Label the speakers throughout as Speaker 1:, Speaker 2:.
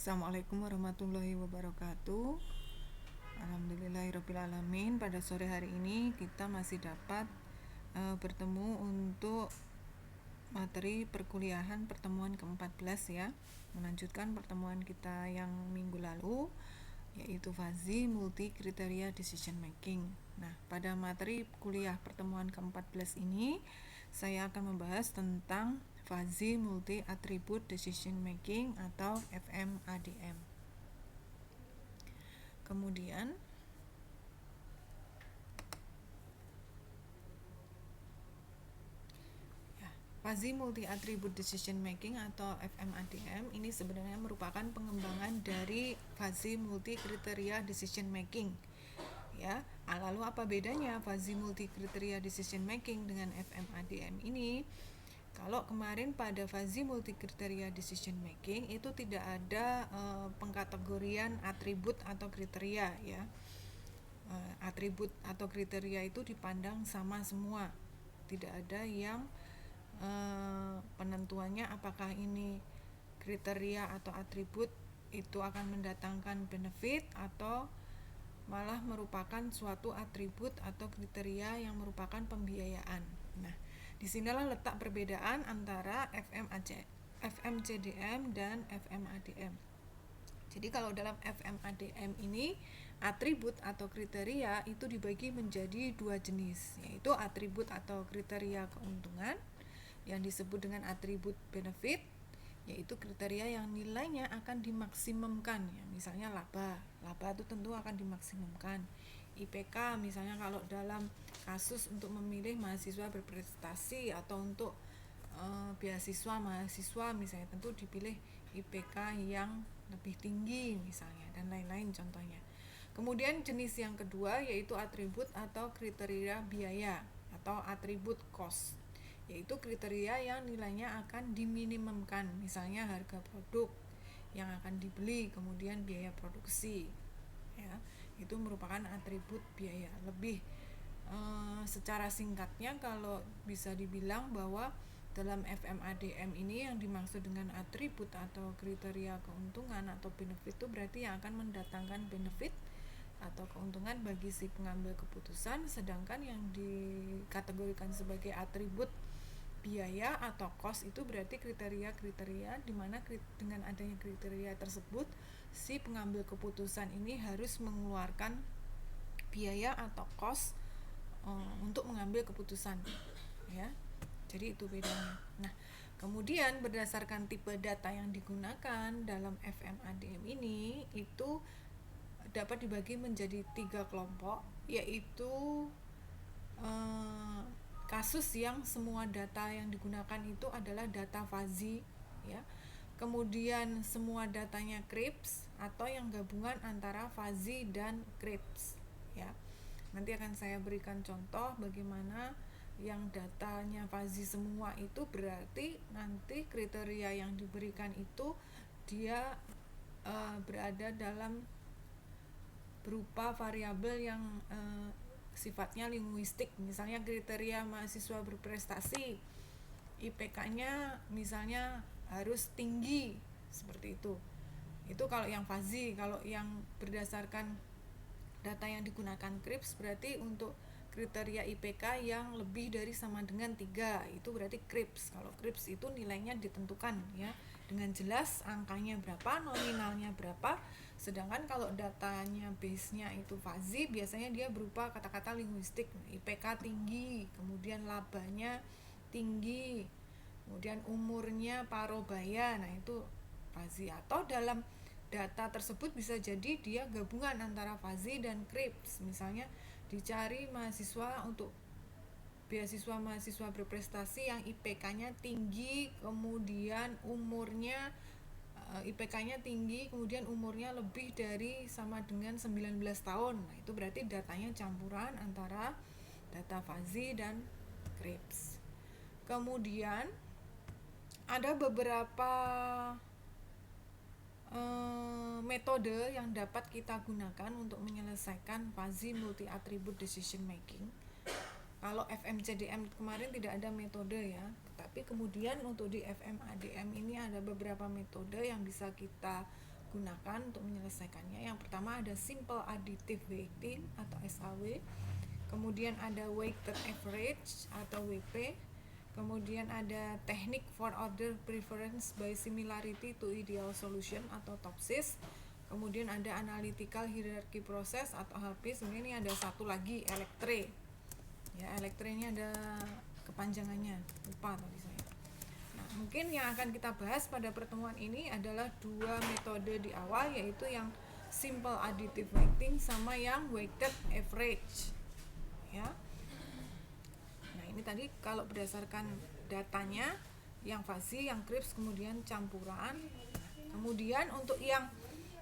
Speaker 1: Assalamualaikum warahmatullahi wabarakatuh. Alhamdulillahirrabbilalamin. Pada sore hari ini kita masih dapat bertemu untuk materi perkuliahan pertemuan ke-14 ya. Melanjutkan pertemuan kita yang minggu lalu, yaitu fuzzy multi kriteria decision making. Nah, pada materi kuliah pertemuan ke-14 ini saya akan membahas tentang fuzzy multi attribute decision making atau FMADM. Kemudian fuzzy multi attribute decision making atau FMADM ini sebenarnya merupakan pengembangan dari fuzzy multi kriteria decision making. Ya, lalu apa bedanya fuzzy multi kriteria decision making dengan FMADM ini? Kalau kemarin pada fuzzy multi kriteria decision making itu tidak ada pengkategorian atribut atau kriteria ya. Atribut atau kriteria itu dipandang sama semua. Tidak ada yang penentuannya apakah ini kriteria atau atribut itu akan mendatangkan benefit atau malah merupakan suatu atribut atau kriteria yang merupakan pembiayaan. Nah, disinilah letak perbedaan antara FMCDM dan FMADM. Jadi kalau dalam FMADM ini atribut atau kriteria itu dibagi menjadi dua jenis, yaitu atribut atau kriteria keuntungan yang disebut dengan atribut benefit, yaitu kriteria yang nilainya akan dimaksimumkan ya, misalnya laba itu tentu akan dimaksimumkan. IPK misalnya kalau dalam kasus untuk memilih mahasiswa berprestasi atau untuk beasiswa mahasiswa misalnya tentu dipilih IPK yang lebih tinggi misalnya dan lain-lain contohnya. Kemudian jenis yang kedua yaitu atribut atau kriteria biaya atau atribut cost, yaitu kriteria yang nilainya akan diminimumkan, misalnya harga produk yang akan dibeli, kemudian biaya produksi ya, itu merupakan atribut biaya. Lebih secara singkatnya kalau bisa dibilang bahwa dalam FMADM ini yang dimaksud dengan atribut atau kriteria keuntungan atau benefit itu berarti yang akan mendatangkan benefit atau keuntungan bagi si pengambil keputusan, sedangkan yang dikategorikan sebagai atribut biaya atau cost itu berarti kriteria-kriteria di mana dengan adanya kriteria tersebut si pengambil keputusan ini harus mengeluarkan biaya atau cost untuk mengambil keputusan ya. Jadi itu bedanya. Nah, kemudian berdasarkan tipe data yang digunakan dalam FMADM ini itu dapat dibagi menjadi 3 kelompok, yaitu kasus yang semua data yang digunakan itu adalah data fuzzy ya. Kemudian semua datanya CRISP atau yang gabungan antara fuzzy dan CRISP ya. Nanti akan saya berikan contoh bagaimana yang datanya fuzzy semua itu berarti nanti kriteria yang diberikan itu dia berada dalam berupa variabel yang sifatnya linguistik. Misalnya kriteria mahasiswa berprestasi, IPK-nya misalnya harus tinggi, seperti itu. Itu kalau yang fuzzy. Kalau yang berdasarkan data yang digunakan CRISP berarti untuk kriteria IPK yang lebih dari sama dengan 3 itu berarti CRISP. Kalau CRISP itu nilainya ditentukan ya dengan jelas angkanya berapa, nominalnya berapa. Sedangkan kalau datanya base-nya itu fuzzy biasanya dia berupa kata-kata linguistik, IPK tinggi, kemudian labanya tinggi, kemudian umurnya parubaya. Nah itu fuzzy. Atau dalam data tersebut bisa jadi dia gabungan antara fuzzy dan CRISP. Misalnya dicari mahasiswa untuk beasiswa mahasiswa berprestasi yang IPK-nya tinggi, kemudian umurnya IPK-nya tinggi, kemudian umurnya lebih dari sama dengan 19 tahun. Nah, itu berarti datanya campuran antara data fuzzy dan CRISP. Kemudian ada beberapa metode yang dapat kita gunakan untuk menyelesaikan fuzzy multi attribute decision making. Kalau FMCDM kemarin tidak ada metode ya, tapi kemudian untuk di FMADM ini ada beberapa metode yang bisa kita gunakan untuk menyelesaikannya. Yang pertama ada simple additive weighting atau SAW, kemudian ada weighted average atau WP, kemudian ada teknik for order preference by similarity to ideal solution atau TOPSIS, kemudian ada analytical hierarchy process atau HP. Sebenarnya ini ada satu lagi, elektre. Ya, elektre ini ada kepanjangannya, lupa tadi saya. Nah, mungkin yang akan kita bahas pada pertemuan ini adalah dua metode di awal, yaitu yang simple additive weighting sama yang weighted average. Ya. Nah, ini tadi kalau berdasarkan datanya, yang fuzzy, yang crisp, kemudian campuran. Kemudian untuk yang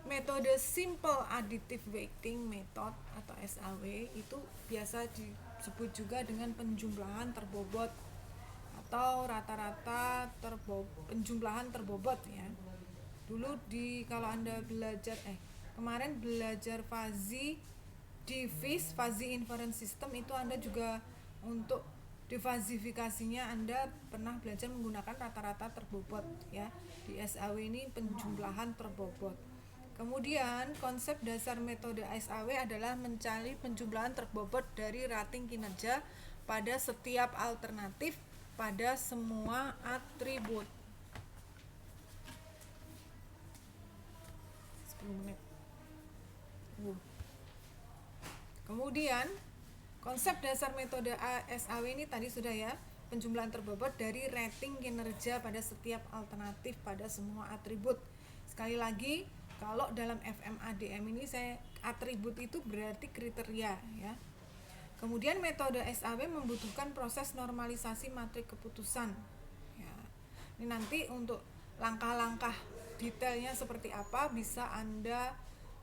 Speaker 1: metode simple additive weighting method atau SAW itu biasa disebut juga dengan penjumlahan terbobot atau rata-rata penjumlahan terbobot ya. Dulu kalau Anda belajar kemarin belajar fuzzy di fuzzy inference system, itu Anda juga untuk difazifikasinya Anda pernah belajar menggunakan rata-rata terbobot ya. Di SAW ini penjumlahan terbobot. Kemudian konsep dasar metode SAW adalah mencari penjumlahan terbobot dari rating kinerja pada setiap alternatif pada semua atribut. 10 menit. Kemudian konsep dasar metode SAW ini tadi sudah ya, penjumlahan terbobot dari rating kinerja pada setiap alternatif pada semua atribut. Sekali lagi, kalau dalam FMADM ini atribut itu berarti kriteria ya. Kemudian metode SAW membutuhkan proses normalisasi matrik keputusan. Ya. Ini nanti untuk langkah-langkah detailnya seperti apa bisa Anda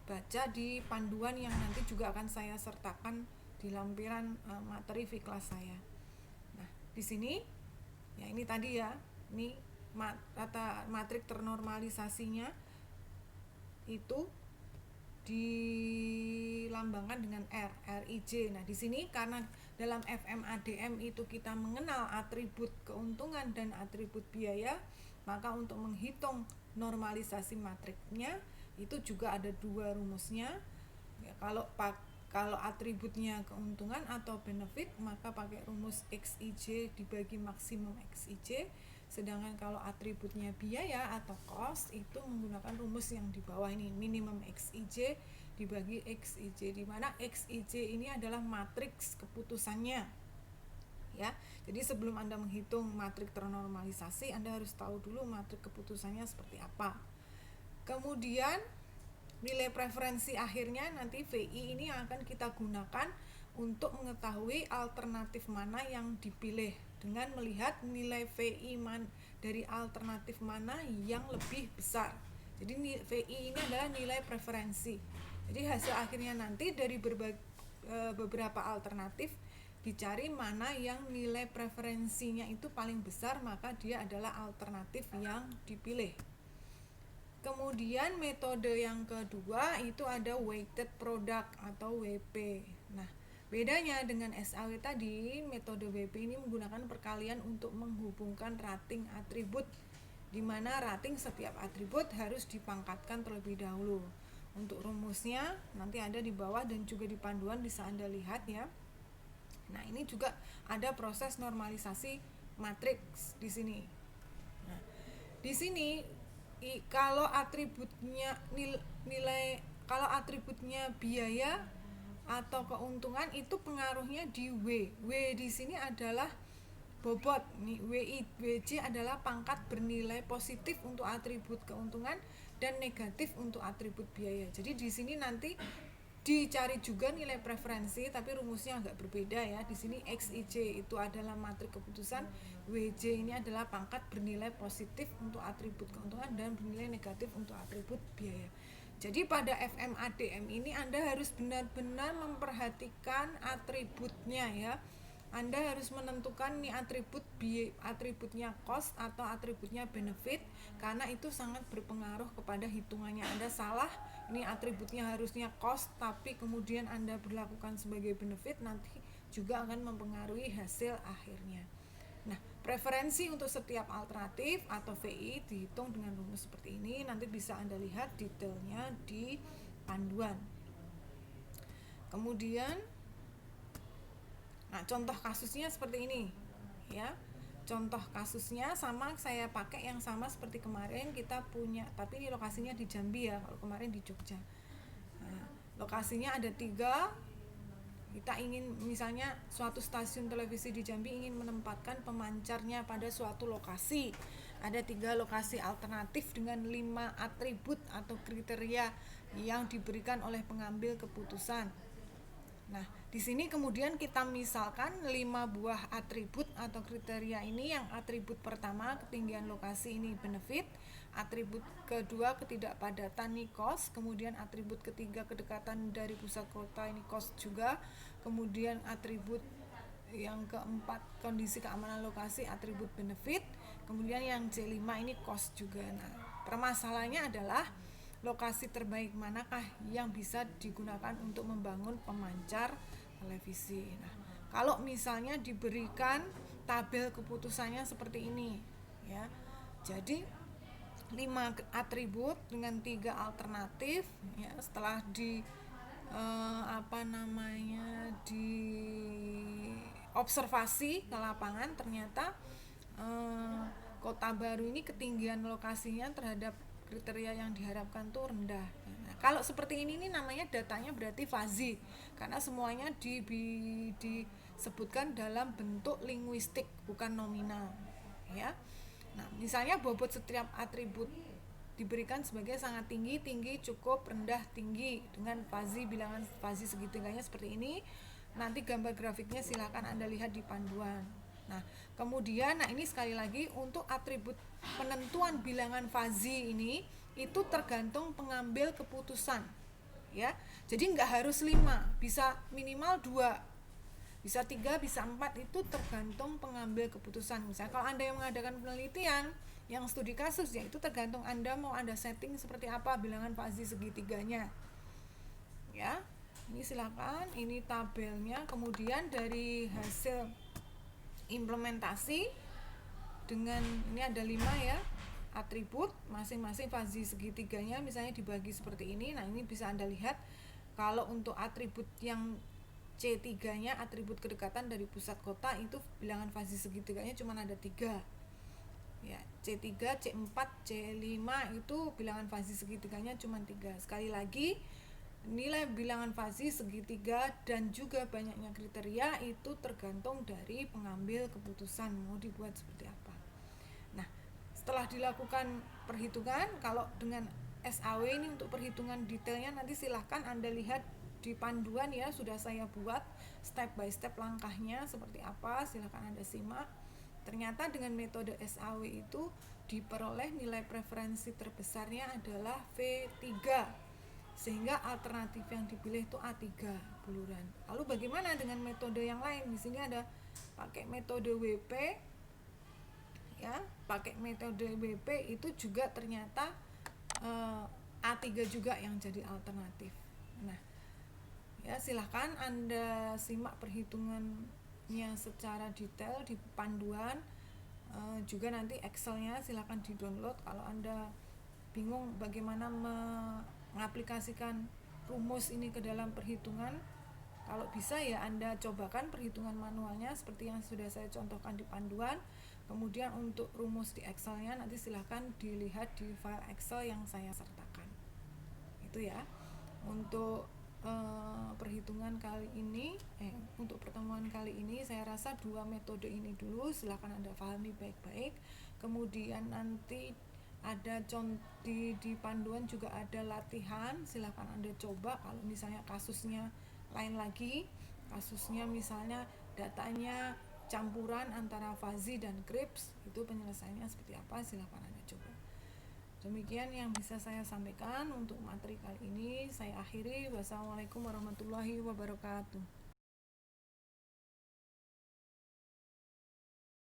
Speaker 1: baca di panduan yang nanti juga akan saya sertakan di lampiran materi kelas saya. Nah, di sini ya ini tadi ya, ini matrik ternormalisasinya itu dilambangkan dengan RIJ. Nah, di sini karena dalam FMADM itu kita mengenal atribut keuntungan dan atribut biaya, maka untuk menghitung normalisasi matriknya itu juga ada dua rumusnya. Ya, kalau atributnya keuntungan atau benefit, maka pakai rumus XIJ dibagi maksimum XIJ. Sedangkan kalau atributnya biaya atau cost, itu menggunakan rumus yang di bawah ini, minimum XIJ dibagi XIJ, di mana XIJ ini adalah matriks keputusannya. Ya, jadi sebelum Anda menghitung matrik ternormalisasi, Anda harus tahu dulu matrik keputusannya seperti apa. Kemudian nilai preferensi akhirnya nanti VI ini akan kita gunakan untuk mengetahui alternatif mana yang dipilih dengan melihat nilai VI dari alternatif mana yang lebih besar. Jadi VI ini adalah nilai preferensi. Jadi hasil akhirnya nanti dari beberapa alternatif dicari mana yang nilai preferensinya itu paling besar, maka dia adalah alternatif yang dipilih. Kemudian metode yang kedua itu ada weighted product atau WP. Nah, bedanya dengan SAW tadi, metode WP ini menggunakan perkalian untuk menghubungkan rating atribut, di mana rating setiap atribut harus dipangkatkan terlebih dahulu. Untuk rumusnya nanti ada di bawah dan juga di panduan bisa Anda lihat ya. Nah, ini juga ada proses normalisasi matriks di sini. Nah, di sini kalau atributnya kalau atributnya biaya atau keuntungan itu pengaruhnya di W. W di sini adalah bobot. Nih, WJ adalah pangkat bernilai positif untuk atribut keuntungan dan negatif untuk atribut biaya. Jadi di sini nanti dicari juga nilai preferensi, tapi rumusnya agak berbeda ya. Di sini XIJ itu adalah matrik keputusan, WJ ini adalah pangkat bernilai positif untuk atribut keuntungan dan bernilai negatif untuk atribut biaya. Jadi pada FMADM ini Anda harus benar-benar memperhatikan atributnya ya. Anda harus menentukan nih atributnya cost atau atributnya benefit, karena itu sangat berpengaruh kepada hitungannya. Anda salah, ini atributnya harusnya cost tapi kemudian Anda berlakukan sebagai benefit, nanti juga akan mempengaruhi hasil akhirnya. Nah, preferensi untuk setiap alternatif atau VI dihitung dengan rumus seperti ini. Nanti bisa Anda lihat detailnya di panduan. Kemudian contoh kasusnya seperti ini ya. Contoh kasusnya sama, saya pakai yang sama seperti kemarin kita punya, tapi ini lokasinya di Jambi ya, kalau kemarin di Jogja. Lokasinya ada 3. Kita ingin misalnya suatu stasiun televisi di Jambi ingin menempatkan pemancarnya pada suatu lokasi. Ada 3 lokasi alternatif dengan 5 atribut atau kriteria yang diberikan oleh pengambil keputusan. Nah, di sini kemudian kita misalkan 5 buah atribut atau kriteria ini. Yang atribut pertama, ketinggian lokasi, ini benefit. Atribut kedua, ketidakpadatan, ini cost. Kemudian atribut ketiga, kedekatan dari pusat kota, ini cost juga. Kemudian atribut yang keempat, kondisi keamanan lokasi, atribut benefit. Kemudian yang C5 ini cost juga. Nah, permasalahannya adalah lokasi terbaik manakah yang bisa digunakan untuk membangun pemancar televisi. Nah, kalau misalnya diberikan tabel keputusannya seperti ini ya. Jadi 5 atribut dengan 3 alternatif ya, setelah di di observasi ke lapangan, ternyata Kota Baru ini ketinggian lokasinya terhadap kriteria yang diharapkan tuh rendah. Nah, kalau seperti ini namanya datanya berarti fuzzy karena semuanya disebutkan dalam bentuk linguistik bukan nominal ya. Nah, misalnya bobot setiap atribut diberikan sebagai sangat tinggi, tinggi, cukup, rendah, tinggi dengan fuzzy, bilangan fuzzy segitiganya seperti ini. Nanti gambar grafiknya silakan Anda lihat di panduan. Nah, kemudian ini sekali lagi untuk atribut penentuan bilangan fuzzy ini itu tergantung pengambil keputusan ya. Jadi nggak harus 5, bisa minimal 2, bisa 3, bisa 4, itu tergantung pengambil keputusan. Misalnya kalau Anda yang mengadakan penelitian yang studi kasus ya, itu tergantung Anda mau Anda setting seperti apa bilangan fuzzy segitiganya ya. Ini silakan, ini tabelnya. Kemudian dari hasil implementasi dengan ini ada 5 ya atribut, masing-masing fuzzy segitiganya misalnya dibagi seperti ini. Nah, ini bisa Anda lihat kalau untuk atribut yang C3 nya atribut kedekatan dari pusat kota itu bilangan fuzzy segitiganya cuma ada 3 ya. C3, C4, C5 itu bilangan fuzzy segitiganya cuma 3. Sekali lagi, nilai bilangan fuzzy segitiga dan juga banyaknya kriteria itu tergantung dari pengambil keputusan mau dibuat seperti apa. Nah, setelah dilakukan perhitungan, kalau dengan SAW ini untuk perhitungan detailnya nanti silahkan Anda lihat di panduan ya, sudah saya buat step by step langkahnya seperti apa, silahkan Anda simak. Ternyata dengan metode SAW itu diperoleh nilai preferensi terbesarnya adalah V3, sehingga alternatif yang dipilih itu A3 buluran. Lalu bagaimana dengan metode yang lain? Di sini ada pakai metode WP ya, pakai metode WP itu juga ternyata A3 juga yang jadi alternatif. Nah, ya silahkan Anda simak perhitungannya secara detail di panduan. Juga nanti Excelnya silahkan di download kalau Anda bingung bagaimana mengaplikasikan rumus ini ke dalam perhitungan. Kalau bisa ya Anda cobakan perhitungan manualnya seperti yang sudah saya contohkan di panduan. Kemudian untuk rumus di Excelnya nanti silahkan dilihat di file Excel yang saya sertakan. Itu ya untuk perhitungan kali ini, untuk pertemuan kali ini saya rasa 2 metode ini dulu silahkan Anda pahami baik-baik. Kemudian nanti ada di panduan juga ada latihan, silahkan Anda coba. Kalau misalnya kasusnya lain lagi, kasusnya misalnya datanya campuran antara fuzzy dan crisp, itu penyelesaiannya seperti apa, silahkan Anda coba. Demikian yang bisa saya sampaikan untuk materi kali ini. Saya akhiri. Wassalamualaikum warahmatullahi wabarakatuh.